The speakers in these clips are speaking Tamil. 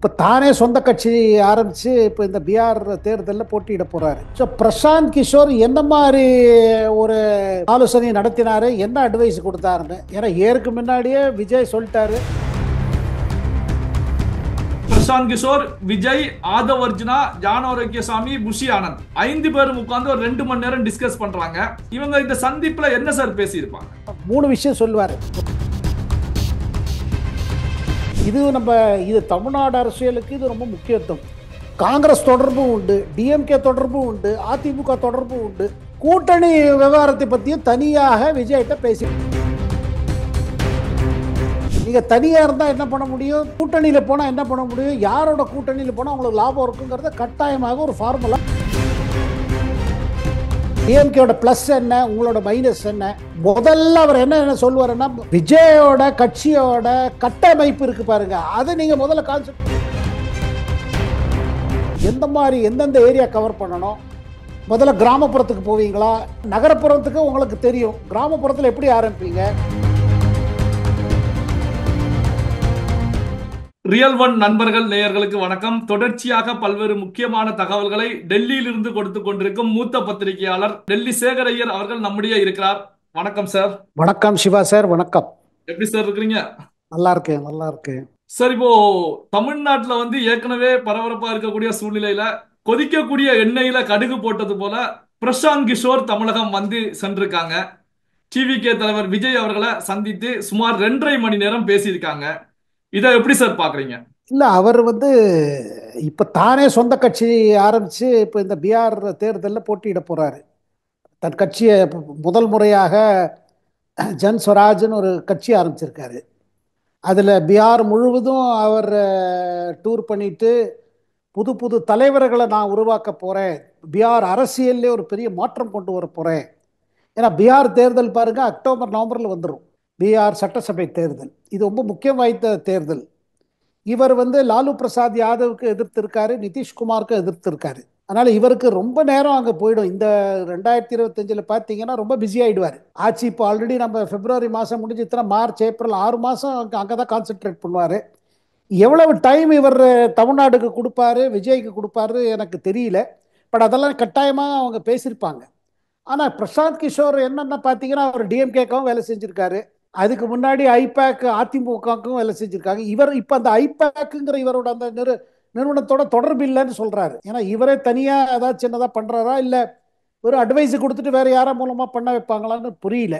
இப்போ தானே சொந்த கட்சி ஆரம்பித்து இப்போ இந்த பிஆர் தேர்தலில் போட்டியிட போகிறாரு. ஸோ பிரசாந்த் கிஷோர் என்ன மாதிரி ஒரு ஆலோசனை நடத்தினாரு, என்ன அட்வைஸ் கொடுத்தாருன்னு, ஏன்னா ஏற்கு முன்னாடியே விஜய் சொல்லிட்டாரு. பிரசாந்த் கிஷோர், விஜய், ஆதவ் அர்ஜுனா, ஜான் ஆரோக்கியசாமி, புஷி ஆனந்த் 5 பேரும் உட்கார்ந்து ஒரு 2 மணி நேரம் டிஸ்கஸ் பண்றாங்க. இவங்க இந்த சந்திப்புல என்ன சார் பேசியிருப்பாங்க? 3 விஷயம் சொல்லுவார். இது தமிழ்நாடு அரசியலுக்கு இது ரொம்ப முக்கியத்துவம். காங்கிரஸ் தொடர்பும் உண்டு, டிஎம்கே தொடர்பும் உண்டு, அதிமுக தொடர்பும் உண்டு. கூட்டணி விவகாரத்தை பற்றியும் தனியாக விஜய்கிட்ட பேசி, நீங்கள் தனியாக இருந்தால் என்ன பண்ண முடியும், கூட்டணியில் போனால் என்ன பண்ண முடியும், யாரோட கூட்டணியில் போனால் உங்களுக்கு லாபம் இருக்குங்கிறத கட்டாயமாக ஒரு ஃபார்முலா. டிஎம்கேயோட பிளஸ் என்ன, உங்களோட மைனஸ் என்ன. முதல்ல அவர் என்ன சொல்லுவாருன்னா, விஜயோட கட்சியோட கட்டமைப்பு இருக்கு பாருங்க, அதை நீங்க முதல்ல கான்செப்ட், எந்த மாதிரி எந்தெந்த ஏரியா கவர் பண்ணணும். முதல்ல கிராமப்புறத்துக்கு போவீங்களா, நகரப்புறத்துக்கு உங்களுக்கு தெரியும், கிராமப்புறத்தில் எப்படி ஆரம்பிப்பீங்க. ரியல் ஒன் நண்பர்கள் நேயர்களுக்கு வணக்கம். தொடர்ச்சியாக பல்வேறு முக்கியமான தகவல்களை டெல்லியிலிருந்து கொடுத்து கொண்டிருக்கும் மூத்த பத்திரிகையாளர் டெல்லி சேகரையர் அவர்கள் நம்முடைய இருக்கிறார். வணக்கம் சார். வணக்கம் சிவா சார். வணக்கம். எப்படி சார் இருக்கிறீங்க? நல்லா இருக்கேன், நல்லா இருக்கேன் சார். இப்போ தமிழ்நாட்டுல ஏற்கனவே பரபரப்பா இருக்கக்கூடிய சூழ்நிலையில கொதிக்கக்கூடிய எண்ணெயில கடுகு போட்டது போல பிரசாந்த் கிஷோர் தமிழகம் சென்றிருக்காங்க. டிவிகே தலைவர் விஜய் அவர்களை சந்தித்து சுமார் 2.5 மணி நேரம் பேசியிருக்காங்க. இதை எப்படி சார் பாக்குறீங்க? இல்லை, அவர் இப்போ தானே சொந்த கட்சி ஆரம்பித்து இப்போ இந்த பிஆர் தேர்தலில் போட்டியிட போகிறாரு. தன் கட்சியை முதல் முறையாக ஜன் ஸ்வராஜ்னு ஒரு கட்சி ஆரம்பிச்சிருக்காரு. அதில் பிஆர் முழுவதும் அவர் டூர் பண்ணிட்டு புது புது தலைவர்களை நான் உருவாக்க போகிறேன், பிஆர் அரசியல்லே ஒரு பெரிய மாற்றம் கொண்டு வர போகிறேன். ஏன்னா பிஆர் தேர்தல் பாருங்கள், அக்டோபர் நவம்பரில் வந்துடும். பிஆர் சட்டசபை தேர்தல் இது ரொம்ப முக்கியம் வாய்ந்த தேர்தல். இவர் லாலு பிரசாத் யாதவுக்கு எதிர்த்திருக்காரு, நிதிஷ்குமாருக்கு எதிர்த்திருக்காரு. அதனால் இவருக்கு ரொம்ப நேரம் அங்கே போயிடும். இந்த 2025 பார்த்தீங்கன்னா ரொம்ப பிஸி ஆகிடுவார். ஆட்சி இப்போ ஆல்ரெடி நம்ம பிப்ரவரி மாதம் முடிஞ்சு, இத்தனை மார்ச் ஏப்ரல் 6 மாதம் அங்கே தான் கான்சென்ட்ரேட் பண்ணுவார். எவ்வளவு டைம் இவர் தமிழ்நாடுக்கு கொடுப்பாரு, விஜய்க்கு கொடுப்பாரு எனக்கு தெரியல. பட் அதெல்லாம் கட்டாயமாக அவங்க பேசியிருப்பாங்க. ஆனால் பிரசாந்த் கிஷோர் என்னென்ன பார்த்தீங்கன்னா, அவர் டிஎம்கேக்கும் வேலை செஞ்சுருக்காரு, அதுக்கு முன்னாடி ஐபேக் அதிமுகவுக்கும் வேலை செஞ்சுருக்காங்க. இவர் இப்போ அந்த ஐபேக்குங்கிற இவரோட அந்த நிறுவனத்தோட தொடர்பு இல்லைன்னு சொல்கிறாரு. ஏன்னா இவரே தனியாக ஏதாவது சின்னதாக பண்ணுறாரா, இல்லை ஒரு அட்வைஸு கொடுத்துட்டு வேறு யாரா மூலமாக பண்ண வைப்பாங்களான்னு புரியல.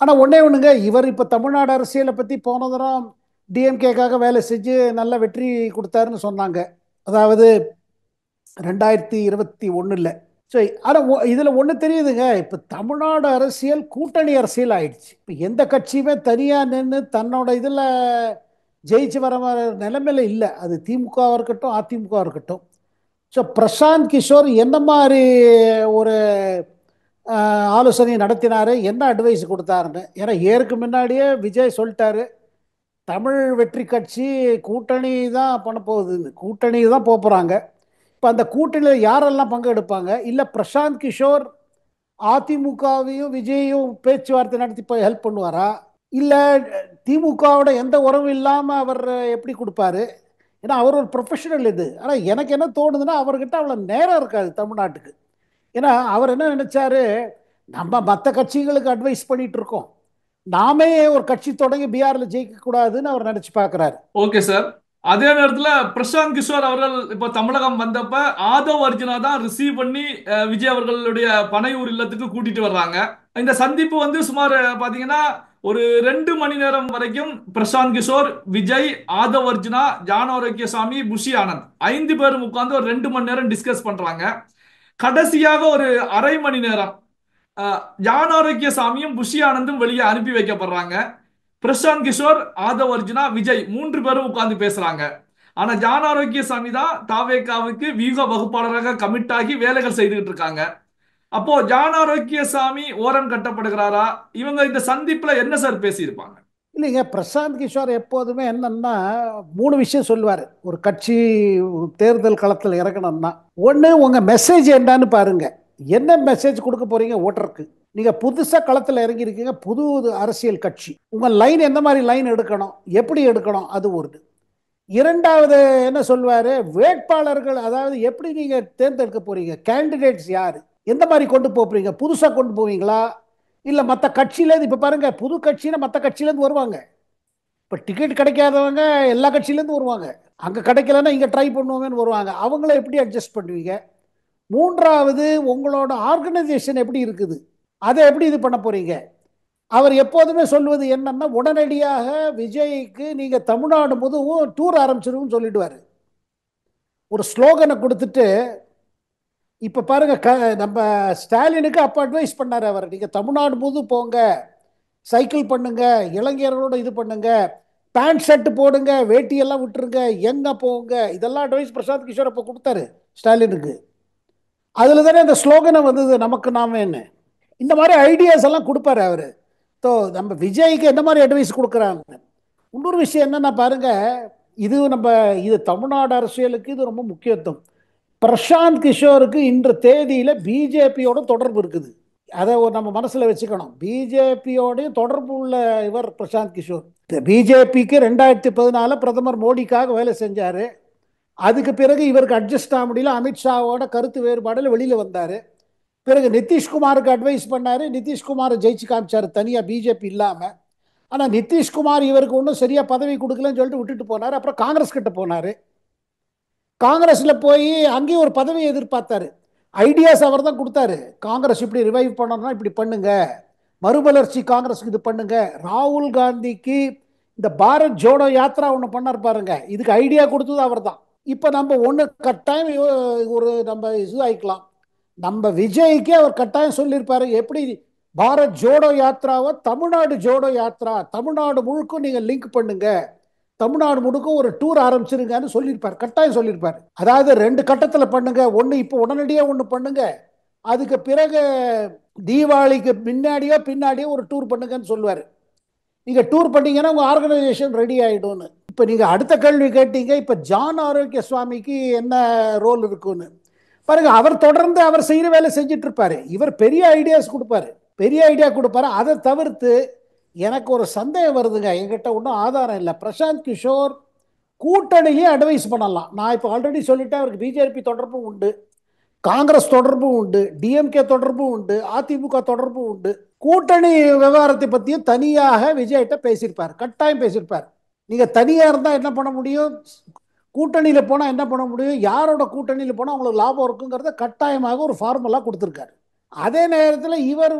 ஆனால் ஒன்றுங்க, இவர் இப்போ தமிழ்நாடு அரசியலை பற்றி போன தரம் டிஎம்கேக்காக வேலை செஞ்சு நல்ல வெற்றி கொடுத்தாருன்னு சொன்னாங்க. அதாவது 2021. ஸோ ஆனால் இதில் ஒன்று தெரியுதுங்க, இப்போ தமிழ்நாடு அரசியல் கூட்டணி அரசியல் ஆயிடுச்சு. இப்போ எந்த கட்சியுமே தனியாக நின்று தன்னோட இதில் ஜெயிச்சு வர நிலைமையில இல்லை. அது திமுகவாக இருக்கட்டும், அதிமுகவாக இருக்கட்டும். ஸோ பிரசாந்த் கிஷோர் என்ன மாதிரி ஒரு ஆலோசனை நடத்தினார், என்ன அட்வைஸ் கொடுத்தாருன்னு, ஏன்னா ஏற்கு முன்னாடியே விஜய் சொல்லிட்டாரு, தமிழ் வெற்றி கட்சி கூட்டணி தான் பண்ண போகுதுன்னு, கூட்டணி தான் போகிறாங்க. இப்போ அந்த கூட்டணியில் யாரெல்லாம் பங்கெடுப்பாங்க, இல்லை பிரசாந்த் கிஷோர் அதிமுகவையும் விஜயையும் பேச்சுவார்த்தை நடத்தி போய் ஹெல்ப் பண்ணுவாரா, இல்லை திமுகவோட எந்த உறவும் இல்லாமல் அவர் எப்படி கொடுப்பாரு. ஏன்னா அவர் ஒரு ப்ரொஃபஷனல் இது. ஆனால் எனக்கு என்ன தோணுதுன்னா, அவர்கிட்ட அவ்வளோ நேரம் இருக்காது தமிழ்நாட்டுக்கு. ஏன்னா அவர் என்ன நினச்சாரு, நம்ம மற்ற கட்சிகளுக்கு அட்வைஸ் பண்ணிட்டு இருக்கோம், நாமே ஒரு கட்சி தொடங்கி பிஆரில் ஜெயிக்கக்கூடாதுன்னு அவர் நினச்சி பார்க்குறாரு. Okay sir. அதே நேரத்துல பிரசாந்த் கிஷோர் அவர்கள் இப்ப தமிழகம் வந்தப்ப ஆதவ் அர்ஜுனா தான் ரிசீவ் பண்ணி விஜய் அவர்களுடைய பனையூர் இல்லத்துக்கு கூட்டிட்டு வர்றாங்க. இந்த சந்திப்பு சுமார் பாத்தீங்கன்னா ஒரு 2 மணி நேரம் வரைக்கும் பிரசாந்த் கிஷோர், விஜய், ஆதவ் அர்ஜுனா, ஜான் ஆரோக்கியசாமி, புஷி ஆனந்த் 5 பேரும் உட்கார்ந்து ஒரு 2 மணி நேரம் டிஸ்கஸ் பண்றாங்க. கடைசியாக ஒரு அரை மணி நேரம் ஜான் ஆரோக்கியசாமியும் புஷி ஆனந்தும் வெளியே அனுப்பி வைக்கப்படுறாங்க. பிரசாந்த் கிஷோர், ஆதவ் அர்ஜுனா, விஜய் 3 பேரும் உட்கார்ந்து பேசுறாங்க. ஆனா ஜான் ஆரோக்கியசாமி தான் தாவேகாவுக்கு வியூக வகுப்பாளராக கமிட் ஆகி வேலைகள் செய்துகிட்டு இருக்காங்க. அப்போ ஜான் ஆரோக்கியசாமி ஓரம் கட்டப்படுகிறாரா? இவங்க இந்த சந்திப்புல என்ன சார் பேசியிருப்பாங்க? இல்லைங்க, பிரசாந்த் கிஷோர் எப்போதுமே என்னன்னா 3 விஷயம் சொல்லுவார். ஒரு கட்சி தேர்தல் களத்தில் இறக்கணும்னா, ஒன்று உங்கள் மெசேஜ் என்னன்னு பாருங்க, என்ன மெசேஜ் கொடுக்க போறீங்க ஓட்டருக்கு. நீங்கள் புதுசாக களத்தில் இறங்கியிருக்கீங்க, புது அரசியல் கட்சி, உங்கள் லைன் எந்த மாதிரி லைன் எடுக்கணும், எப்படி எடுக்கணும், அது ஒரு. இரண்டாவது என்ன சொல்வாரு, வேட்பாளர்கள் அதாவது எப்படி நீங்க தேர்ந்தெடுக்க போறீங்க, கேண்டிடேட்ஸ் யாரு, எந்த மாதிரி கொண்டு போறீங்க, புதுசா கொண்டு போவீங்களா இல்ல மற்ற கட்சியிலேருந்து. இப்ப பாருங்க, புது கட்சியில மற்ற கட்சியிலேருந்து வருவாங்க. இப்ப டிக்கெட் கிடைக்காதவங்க எல்லா கட்சியிலேருந்து வருவாங்க. அங்க கிடைக்கலன்னா இங்க ட்ரை பண்ணுவோங்கன்னு வருவாங்க. அவங்கள எப்படி அட்ஜஸ்ட் பண்ணுவீங்க? மூன்றாவது, உங்களோட ஆர்கனைசேஷன் எப்படி இருக்குது, அதை எப்படி இது பண்ண போறீங்க? அவர் எப்போதுமே சொல்வது என்னன்னா, உடனடியாக விஜய்க்கு நீங்க தமிழ்நாடு முழுவதும் டூர் ஆரம்பிச்சிருன்னு சொல்லிடுவாரு. ஒரு ஸ்லோகனை கொடுத்துட்டு, இப்ப பாருங்க நம்ம ஸ்டாலினுக்கு அப்ப அட்வைஸ் பண்ணாரு அவர், நீங்க தமிழ்நாடு முழுவதும் போங்க, சைக்கிள் பண்ணுங்க, இளைஞர்களோட இது பண்ணுங்க, பேண்ட் ஷர்ட் போடுங்க, வேட்டியெல்லாம் விட்டுருங்க, எங்க போங்க, இதெல்லாம் அட்வைஸ் பிரசாந்த் கிஷோர் அப்ப கொடுத்தாரு ஸ்டாலினுக்கு. அதுல தானே இந்த ஸ்லோகனை வந்தது, நமக்கு நாம என்ன. இந்த மாதிரி ஐடியாஸ் எல்லாம் கொடுப்பாரு அவரு. ஸோ நம்ம விஜய்க்கு என்ன மாதிரி அட்வைஸ் கொடுக்குறாங்க. இன்னொரு விஷயம் என்னன்னா பாருங்க, இது நம்ம இது தமிழ்நாடு அரசியலுக்கு இது ரொம்ப முக்கியத்துவம். பிரசாந்த் கிஷோருக்கு இன்று தேதியில பிஜேபியோட தொடர்பு இருக்குது. அதை நம்ம மனசுல வச்சுக்கணும். பிஜேபியோடய தொடர்பு உள்ள இவர் பிரசாந்த் கிஷோர். பிஜேபிக்கு 2014 பிரதமர் மோடிக்காக வேலை செஞ்சாரு. அதுக்கு பிறகு இவருக்கு அட்ஜஸ்ட் ஆக முடியல, அமித்ஷாவோட கருத்து வேறுபாடுல வெளியில வந்தாரு. பிறகு நிதிஷ்குமாருக்கு அட்வைஸ் பண்ணாரு, நிதிஷ்குமார் ஜெயிச்சு காமிச்சாரு தனியா பிஜேபி இல்லாம. ஆனா நிதிஷ்குமார் இவருக்கு ஒன்றும் சரியா பதவி கொடுக்கலன்னு சொல்லிட்டு விட்டுட்டு போனாரு. அப்புறம் காங்கிரஸ் கிட்ட போனாரு. காங்கிரஸ்ல போய் அங்கேயும் ஒரு பதவியை எதிர்பார்த்தாரு. ஐடியாஸ் அவர் தான் கொடுத்தாரு. காங்கிரஸ் இப்படி ரிவைவ் பண்ணணும்னா இப்படி பண்ணுங்க, மறுமலர்ச்சி காங்கிரஸுக்கு இது பண்ணுங்க. ராகுல் காந்திக்கு இந்த பாரத் ஜோடோ யாத்ரா ஒன்று பண்ணார் பாருங்க, இதுக்கு ஐடியா கொடுத்தது அவர் தான். இப்ப நம்ம ஒன்று கட்டாயம் ஒரு நம்ம இது ஆயிக்கலாம். நம்ம விஜய்க்கு அவர் கட்டாயம் சொல்லியிருப்பாரு, எப்படி பாரத் ஜோடோ யாத்ராவை தமிழ்நாடு ஜோடோ யாத்ரா, தமிழ்நாடு முழுக்க நீங்க லிங்க் பண்ணுங்க, தமிழ்நாடு முழுக்க ஒரு டூர் ஆரம்பிச்சிருங்கன்னு சொல்லியிருப்பார், கட்டாயம் சொல்லியிருப்பார். அதாவது ரெண்டு கட்டத்தில் பண்ணுங்க, ஒன்று இப்போ உடனடியாக ஒன்று பண்ணுங்க, அதுக்கு பிறகு தீபாவளிக்கு முன்னாடியோ பின்னாடியோ ஒரு டூர் பண்ணுங்கன்னு சொல்லுவார். நீங்க டூர் பண்ணீங்கன்னா உங்க ஆர்கனைசேஷன் ரெடி ஆயிடும்னு. இப்போ நீங்க அடுத்த கேள்வி கேட்டீங்க, இப்போ ஜான் ஆரோக்கிய சுவாமிக்கு என்ன ரோல் இருக்குன்னு. பாருங்க, அவர் தொடர்ந்து அவர் செய்யற வேலை செஞ்சுட்டு இருப்பாரு. இவர் பெரிய ஐடியாஸ் கொடுப்பாரு, பெரிய ஐடியா கொடுப்பாரு. அதை தவிர்த்து எனக்கு ஒரு சந்தேகம் வருதுங்க, என்கிட்ட ஒன்றும் ஆதாரம் இல்லை. பிரசாந்த் கிஷோர் கூட்டணியே அட்வைஸ் பண்ணலாம். நான் இப்போ ஆல்ரெடி சொல்லிட்டேன், அவருக்கு பிஜேபி தொடர்பும் உண்டு, காங்கிரஸ் தொடர்பும் உண்டு, டிஎம்கே தொடர்பும் உண்டு, அதிமுக தொடர்பும் உண்டு. கூட்டணி விவகாரத்தை பற்றியும் தனியாக விஜய்கிட்ட பேசியிருப்பார், கட்டாயம் பேசியிருப்பார். நீங்க தனியா இருந்தா என்ன பண்ண முடியும், கூட்டணியில் போனால் என்ன பண்ண முடியும், யாரோட கூட்டணியில் போனால் உங்களுக்கு லாபம் இருக்குங்கிறத கட்டாயமாக ஒரு ஃபார்முலா கொடுத்துருக்காரு. அதே நேரத்தில் இவர்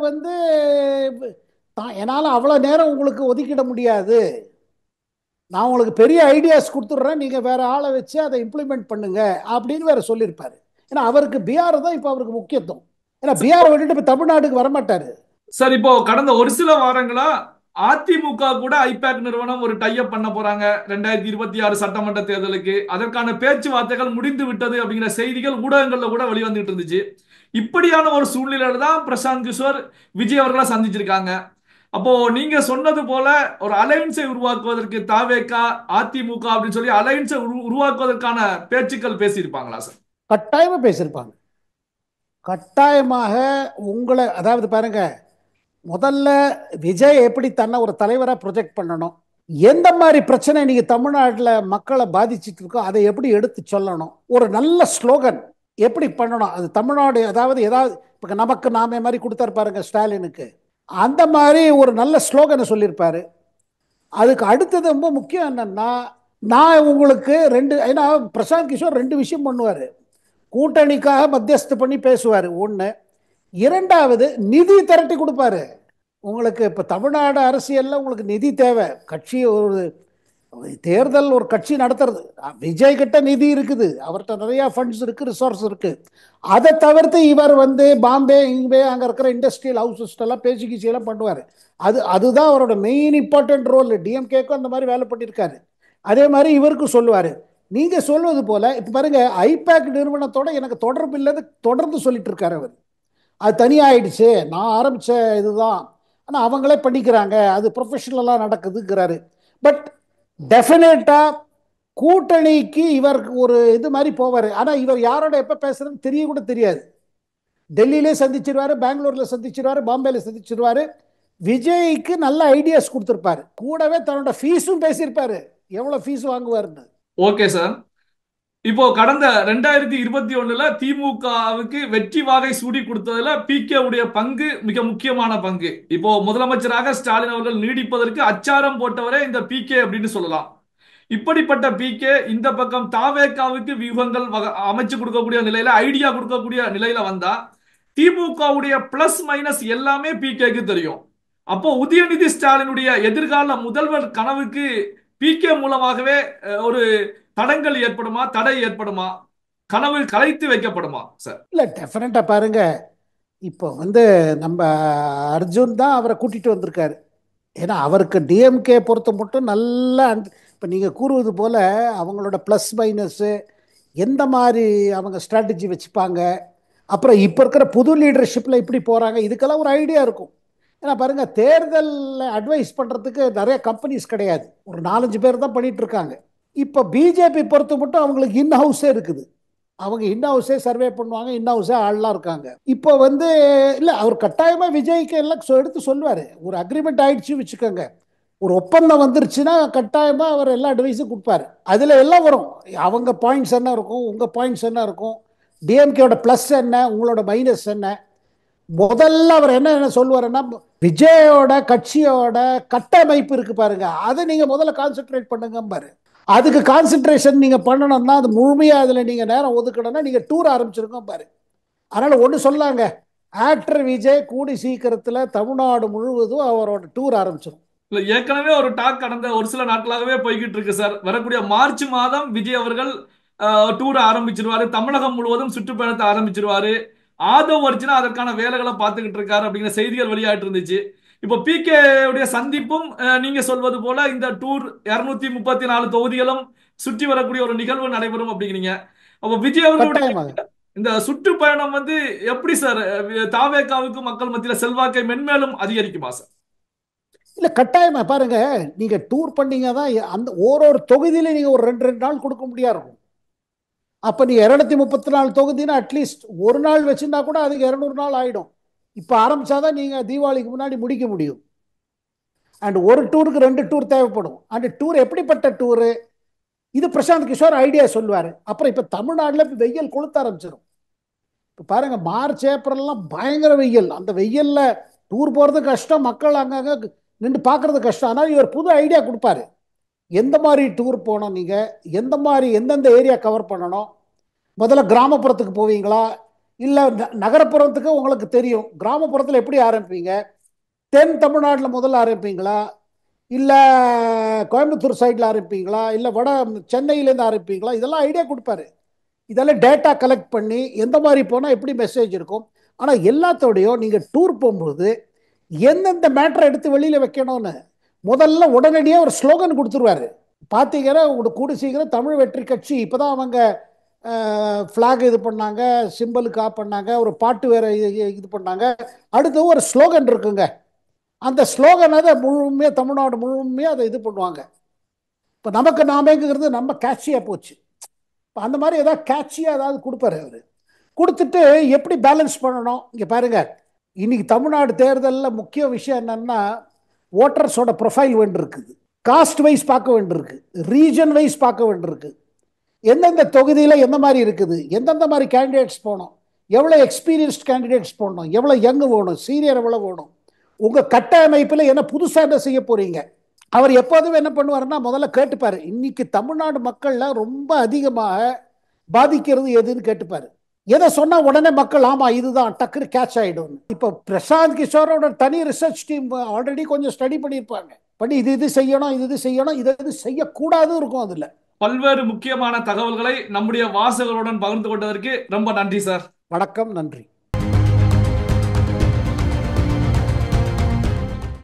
என்னால் அவ்வளோ நேரம் உங்களுக்கு ஒதுக்கிட முடியாது, நான் உங்களுக்கு பெரிய ஐடியாஸ் கொடுத்துட்றேன், நீங்கள் வேற ஆளை வச்சு அதை இம்ப்ளிமெண்ட் பண்ணுங்க அப்படின்னு வேற சொல்லியிருப்பாரு. ஏன்னா அவருக்கு பிஆர் தான் இப்போ அவருக்கு முக்கியத்துவம். ஏன்னா பிஆர் விட்டுட்டு இப்போ தமிழ்நாட்டுக்கு வரமாட்டாரு. சார், இப்போ கடந்த ஒரு சில வாரங்களா அதிமுக கூட ஐபேக் நிறுவனம் ஒரு டைப் பண்ண போறாங்க 2026 சட்டமன்ற தேர்தலுக்கு. அதற்கான பேச்சுவார்த்தைகள் முடிந்து விட்டது அப்படிங்கிற செய்திகள் ஊடகங்கள்ல கூட வெளிவந்துட்டு இருந்துச்சு. இப்படியான ஒரு சூழ்நிலையில தான் பிரசாந்த் கிஷோர் விஜய் அவர்களை சந்திச்சிருக்காங்க. அப்போ நீங்க சொன்னது போல ஒரு அலைன்ஸை உருவாக்குவதற்கு தாவேகா அதிமுக அப்படின்னு சொல்லி அலைன்ஸை உருவாக்குவதற்கான பேச்சுக்கள் பேசியிருப்பாங்களா சார்? கட்டாயமா பேசியிருப்பாங்க, கட்டாயமாக. உங்களை அதாவது பாருங்க, முதல்ல விஜய் எப்படி தன்னை ஒரு தலைவராக ப்ரொஜெக்ட் பண்ணணும், எந்த மாதிரி பிரச்சனை நீங்க தமிழ்நாட்டில் மக்களை பாதிச்சுட்டு இருக்கோ அதை எப்படி எடுத்து சொல்லணும், ஒரு நல்ல ஸ்லோகன் எப்படி பண்ணணும், அது தமிழ்நாடு அதாவது ஏதாவது இப்போ நமக்கு நாமே மாதிரி கொடுத்தாரு பாருங்க ஸ்டாலினுக்கு, அந்த மாதிரி ஒரு நல்ல ஸ்லோகனை சொல்லியிருப்பாரு. அதுக்கு அடுத்தது ரொம்ப முக்கியம் என்னன்னா, நான் உங்களுக்கு ரெண்டு, ஏன்னா பிரசாந்த் கிஷோர் ரெண்டு விஷயம் பண்ணுவார். கூட்டணிக்காக மத்தியஸ்து பண்ணி பேசுவார் ஒன்று, இரண்டாவது நிதி திரட்டி கொடுப்பாரு. உங்களுக்கு இப்போ தமிழ்நாடு அரசியலில் உங்களுக்கு நிதி தேவை, கட்சி ஒரு தேர்தல் ஒரு கட்சி நடத்துறது, விஜய் கிட்ட நிதி இருக்குது, அவர்கிட்ட நிறைய ஃபண்ட்ஸ் இருக்கு, ரிசோர்ஸ் இருக்கு. அதை தவிர்த்து இவர் பாம்பே இங்கே அங்கே இருக்கிற இண்டஸ்ட்ரியல் ஹவுசஸ் எல்லாம் பேசி எல்லாம் பண்ணுவார். அதுதான் அவரோட மெயின் இம்பார்ட்டன்ட் ரோல். டிஎம்கேக்கும் அந்த மாதிரி வேலை பண்ணியிருக்காரு. அதே மாதிரி இவருக்கும் சொல்லுவார். நீங்க சொல்வது போல இப்போ பாருங்க, ஐபேக் நிறுவனத்தோட எனக்கு தொடர்பு இல்லது தொடர்ந்து சொல்லிட்டு இருக்காரு அவர். அது தனியாயிடுச்சு, நான் ஆரம்பிச்ச இதுதான், ஆனால் அவங்களே பண்ணிக்கிறாங்க, அது ப்ரொஃபஷனலாக நடக்குதுங்கிறாரு. பட் டெஃபினட்டா கூட்டணிக்கு இவர் ஒரு இது மாதிரி போவார். ஆனால் இவர் யாரோட எப்போ பேசுறதுன்னு தெரிய கூட தெரியாது. டெல்லியிலே சந்திச்சிருவாரு, பெங்களூர்ல சந்திச்சிருவாரு, பாம்பேல சந்திச்சிருவாரு. விஜய்க்கு நல்ல ஐடியாஸ் கொடுத்துருப்பாரு, கூடவே தன்னோட ஃபீஸும் பேசியிருப்பாரு, எவ்வளோ ஃபீஸ் வாங்குவாருன்னு. Okay sir. இப்போ கடந்த 2021 திமுகவுக்கு வெற்றி வாகை சூடி கொடுத்ததுல பிகே உடைய பங்கு மிக முக்கியமான பங்கு. இப்போ முதலமைச்சராக ஸ்டாலின் அவர்கள் நீடிப்பதற்கு அச்சாரம் போட்டவரே இந்த பிகே அப்படின்னு சொல்லலாம். இப்படிப்பட்ட பிகே இந்த பக்கம் தாவேகாவுக்கு வியூகங்கள் அமைச்சு கொடுக்கக்கூடிய நிலையில, ஐடியா கொடுக்கக்கூடிய நிலையில வந்தா திமுகவுடைய பிளஸ் மைனஸ் எல்லாமே பிகேக்கு தெரியும். அப்போ உதயநிதி ஸ்டாலினுடைய எதிர்கால முதல்வர் கனவுக்கு பிகே மூலமாகவே ஒரு தடங்கள் ஏற்படுமா, தடை ஏற்படுமா, கனவு கலைத்து வைக்கப்படுமா சார்? இல்லை, டெஃபினட்டாக பாருங்க. இப்போ நம்ம அர்ஜுன் தான் அவரை கூட்டிட்டு வந்திருக்காரு. ஏன்னா அவருக்கு டிஎம்கே பொறுத்த மட்டும் நல்லா இப்போ நீங்கள் கூறுவது போல அவங்களோட ப்ளஸ் மைனஸ்ஸு எந்த மாதிரி அவங்க ஸ்ட்ராட்டஜி வச்சுப்பாங்க, அப்புறம் இப்போ இருக்கிற புது லீடர்ஷிப்பில் இப்படி போகிறாங்க, இதுக்கெல்லாம் ஒரு ஐடியா இருக்கும். ஏன்னா பாருங்கள், தேர்தலில் அட்வைஸ் பண்ணுறதுக்கு நிறைய கம்பெனிஸ் கிடையாது, ஒரு 4-5 பேர் தான் பண்ணிகிட்டு இருக்காங்க. இப்போ பிஜேபி பொறுத்த மட்டும் அவங்களுக்கு இன் ஹவுஸே இருக்குது. அவங்க இன் ஹவுஸே சர்வே பண்ணுவாங்க, இன் ஹவுஸே ஆள்லாம் இருக்காங்க. இப்போ இல்லை, அவர் கட்டாயமாக விஜய்க்கு எல்லாம் எடுத்து சொல்லுவார். ஒரு அக்ரிமெண்ட் ஆயிடுச்சு வச்சுக்கோங்க, ஒரு ஒப்பந்தம் வந்துருச்சுன்னா கட்டாயமாக அவர் எல்லா அட்வைஸும் கொடுப்பாரு. அதில் எல்லாம் வரும். அவங்க பாயிண்ட்ஸ் என்ன இருக்கும், உங்கள் பாயிண்ட்ஸ் என்ன இருக்கும், டிஎம்கேயோட ப்ளஸ் என்ன, உங்களோட மைனஸ் என்ன. முதல்ல அவர் என்ன சொல்லுவாருன்னா, விஜயோட கட்சியோட கட்டமைப்பு இருக்கு பாருங்க, அதை நீங்கள் முதல்ல கான்சென்ட்ரேட் பண்ணுங்க பாரு. அதுக்கு கான்சென்ட்ரேஷன் நீங்கள் பண்ணணும்னா, அது முழுமையாக அதில் நீங்கள் நேரம் ஒதுக்கணும்னா நீங்கள் டூர் ஆரம்பிச்சிருக்கோம் பாரு. அதனால் ஒன்று சொல்லாங்க, ஆக்டர் விஜய் கூடி சீக்கிரத்தில் தமிழ்நாடு முழுவதும் அவரோட டூர் ஆரம்பிச்சிடும். இல்ல, ஏற்கனவே ஒரு டாக் கடந்த ஒரு சில நாட்களாகவே போய்கிட்டு இருக்கு சார். வரக்கூடிய மார்ச் மாதம் விஜய் அவர்கள் டூர் ஆரம்பிச்சிருவாரு, தமிழகம் முழுவதும் சுற்றுப்பயணத்தை ஆரம்பிச்சிருவாரு. ஆதவ் அர்ஜுனா அதற்கான வேலைகளை பார்த்துக்கிட்டு இருக்காரு அப்படிங்கிற செய்திகள் வெளியாயிட்டு இருந்துச்சு. இப்போ பிகே உடைய சந்திப்பும் நீங்க சொல்வது போல இந்த டூர் 234 தொகுதிகளும் சுற்றி வரக்கூடிய ஒரு நிகழ்வு நடைபெறும் அப்படிங்கிறீங்க. அப்போ விஜய் அவர்களுடைய கட்டாயமாக. இந்த சுற்றுப்பயணம் எப்படி சார் தாவேகாவுக்கு மக்கள் மத்தியில செல்வாக்கை மென்மேலும் அதிகரிக்குமா சார்? இல்லை, கட்டாயமாக பாருங்க, நீங்கள் டூர் பண்ணீங்க தான் அந்த ஒரு தொகுதியில நீங்கள் ஒரு 2 நாள் கொடுக்க முடியாது இருக்கும். அப்போ நீங்கள் 234 தொகுதினா அட்லீஸ்ட் ஒரு நாள் வச்சுருந்தா கூட அதுக்கு 200 நாள் ஆகிடும். இப்போ ஆரம்பிச்சாதான் நீங்கள் தீபாவளிக்கு முன்னாடி முடிக்க முடியும். அண்ட் ஒரு டூருக்கு 2 டூர் தேவைப்படும். அந்த டூர் எப்படிப்பட்ட டூரு, இது பிரசாந்த் கிஷோர் ஐடியா சொல்லுவார். அப்புறம் இப்போ தமிழ்நாட்டில் இப்போ வெயில் கொளுத்த ஆரம்பிச்சிடும். இப்போ பாருங்க, மார்ச் ஏப்ரல்லாம் பயங்கர வெயில். அந்த வெயிலில் டூர் போகிறது கஷ்டம், மக்கள் அங்கங்கே நின்று பார்க்கறது கஷ்டம். ஆனால் இவர் புது ஐடியா கொடுப்பாரு. எந்த மாதிரி டூர் போகணும், நீங்கள் எந்த மாதிரி எந்தெந்த ஏரியா கவர் பண்ணணும், முதல்ல கிராமப்புறத்துக்கு போவீங்களா, இல்லை நகரப்புறத்துக்கு உங்களுக்கு தெரியும், கிராமப்புறத்தில் எப்படி ஆரம்பிப்பீங்க, தென் தமிழ்நாட்டில் முதல்ல ஆரம்பிப்பீங்களா, இல்லை கோயம்புத்தூர் சைடில் ஆரம்பிப்பீங்களா, இல்லை சென்னையிலேருந்து ஆரம்பிப்பீங்களா, இதெல்லாம் ஐடியா கொடுப்பாரு. இதெல்லாம் டேட்டா கலெக்ட் பண்ணி எந்த மாதிரி போனால் எப்படி மெசேஜ் இருக்கும். ஆனால் எல்லாத்தோடையும் நீங்கள் டூர் போகும்போது எந்தெந்த மேட்டரை எடுத்து வெளியில் வைக்கணும்னு முதல்ல உடனடியாக ஒரு ஸ்லோகன் கொடுத்துருவாரு. பார்த்தீங்கன்னா கூடி சீக்கிரம் தமிழ் வெற்றி கட்சி இப்போ தான் அவங்க ஃப்ளாக் இது பண்ணாங்க, சிம்பிளுக்கு ஆஃப் பண்ணாங்க, ஒரு பாட்டு வேற இது பண்ணாங்க. அடுத்து ஒரு ஸ்லோகன் இருக்குங்க, அந்த ஸ்லோகனை அதை முழுமையாக தமிழ்நாடு முழுமையாக அதை இது பண்ணுவாங்க. இப்போ நமக்கு நாமேங்கிறது நம்ம கேட்சியாக போச்சு. இப்போ அந்த மாதிரி ஏதாவது கேட்சியாக ஏதாவது கொடுப்பாரு அவர். கொடுத்துட்டு எப்படி பேலன்ஸ் பண்ணணும், இங்கே பாருங்க, இன்னைக்கு தமிழ்நாடு தேர்தலில் முக்கிய விஷயம் என்னன்னா, ஓட்டர்ஸோட ப்ரொஃபைல் வேண்டியிருக்குது, காஸ்ட் வைஸ் பார்க்க வேண்டியிருக்கு, ரீஜன் வைஸ் பார்க்க வேண்டியிருக்கு, எந்தெந்த தொகுதியில் எந்த மாதிரி இருக்குது, எந்தெந்த மாதிரி கேண்டிடேட்ஸ் போகணும், எவ்வளோ எக்ஸ்பீரியன்ஸ்ட் கேண்டிடேட்ஸ் போடணும், எவ்வளோ யங் வேணும், சீனியர் எவ்வளோ வேணும், உங்கள் கட்டமைப்பில் என்ன புதுசாக என்ன செய்ய போகிறீங்க. அவர் எப்போதும் என்ன பண்ணுவாருன்னா, முதல்ல கேட்டுப்பார், இன்னைக்கு தமிழ்நாடு மக்களில் ரொம்ப அதிகமாக பாதிக்கிறது எதுன்னு கேட்டுப்பார். எதை சொன்னா உடனே மக்கள் ஆமா இதுதான் டக்குனு கேட்ச் ஆயிடும். இப்போ பிரசாந்த் கிஷோரோட தனி ரிசர்ச் டீம் ஆல்ரெடி கொஞ்சம் ஸ்டடி பண்ணியிருப்பாங்க, பண்ணி இது இது செய்யணும், இது இது செய்யணும், இது இது செய்யக்கூடாது இருக்கும். அதுல பல்வேறு முக்கியமான தகவல்களை நம்முடைய வாசகர்களுடன் பகிர்ந்து கொண்டதற்கு ரொம்ப நன்றி சார். வணக்கம், நன்றி.